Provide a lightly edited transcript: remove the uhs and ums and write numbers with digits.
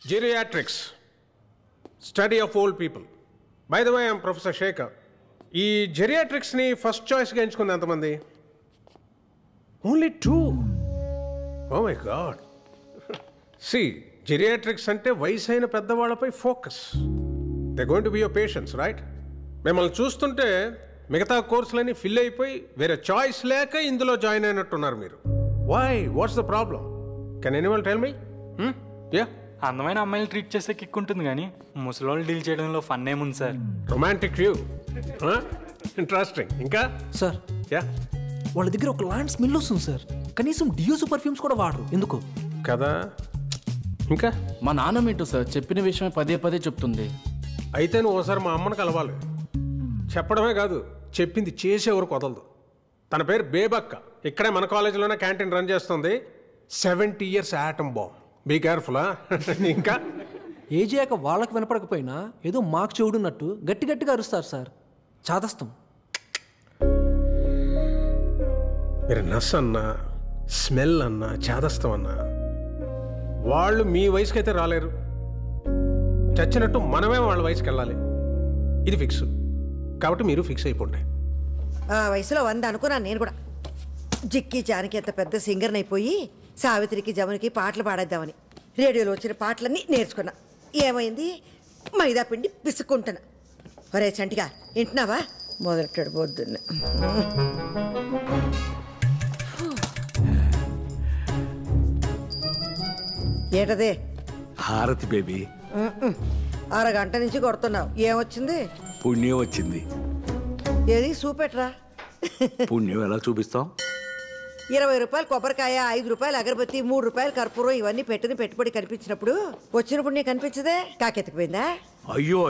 Geriatrics, study of old people. By the way, I'm Professor Shekhar. ఈ జెరియాట్రిక్స్ని first చాయిస్గా ఎంచుకుంది ఎంతమంది? Only 2. Oh my god. See geriatrics అంటే వయసు అయిన పెద్దవాళ్ళపై focus. They going to be your patients, right? మిమ్మల్ని చూస్తుంటే మిగతా కోర్సులన్నీ ఫిల్ అయిపోయి వేరే చాయిస్ లేక ఇందులో జాయిన్ అయినట్టున్నారు మీరు. Why? What's the problem? Can anyone tell me? Yeah, అందమైన అమ్మాయిలు ట్రీట్ చేస్తే కిక్ ఉంటుంది కానీ ముసలోళ్ళు డీల్ చేయడంలో ఫన్ ఏముంది సార్? Romantic view, interesting. ఇంకా సార్, యా, వాళ్ళ దగ్గర ఒక లాంటి స్మెల్ వస్తుంది సార్. కనీసం డియోస్ పర్ఫ్యూమ్స్ కూడా వాడరు. ఎందుకు కదా? ఇంకా మా నాన్నమేంటో సార్ చెప్పిన విషయమే పదే పదే చెప్తుంది. అయితే నువ్వు ఒకసారి మా అమ్మని కలవాలి. చెప్పడమే కాదు, చెప్పింది చేసేవరకు వదలదు. తన పేరు బేబక్క. ఇక్కడే మన కాలేజీలోనే క్యాంటీన్ రన్ చేస్తుంది. 70 years atom bomb. Be careful. ఇంకా ఏజ్ అయ్యాక వాళ్ళకి వినపడకపోయినా ఏదో మాకు చెవుడున్నట్టు గట్టి గట్టిగా అరుస్తారు సార్. చాదస్తం. మీరు నస్ అన్నా, స్మెల్ అన్నా, చేదస్తం అన్నా వాళ్ళు మీ వయసుకి అయితే రాలేరు. చచ్చినట్టు మనమే వాళ్ళ వయసుకి వెళ్ళాలి. ఇది ఫిక్స్. కాబట్టి మీరు ఫిక్స్ అయిపోండి. ఆ వయసులో 100 అనుకున్నాను నేను కూడా. జిక్కి జానకి ఎంత పెద్ద సింగర్ని అయిపోయి సావిత్రికి జమునికి పాటలు పాడేద్దామని రేడియోలో వచ్చిన పాటలన్నీ నేర్చుకున్నా. ఏమైంది? మైదా పిండి పిసుక్కుంటున్నా. ఒరే చంటిగా వింటున్నావా? మొదలెట్టాడు పొద్దున్న. ఏంటదే? హారతి బేబీ. అరగంట నుంచి కొడుతున్నావు. ఏమొచ్చింది? పుణ్యం వచ్చింది. ఏది చూపెట్రా. పుణ్యం ఎలా చూపిస్తాం? 20 రూపాయలు కొబ్బరికాయ, 5 రూపాయలు అగరబత్తి, 3 రూపాయలు కర్పూరం, ఇవన్నీ పెట్టిన పెట్టుబడి కనిపించినప్పుడు వచ్చినప్పుడు నీకు కనిపించదే? కాకెత్తుకుపోయిందా? అయ్యో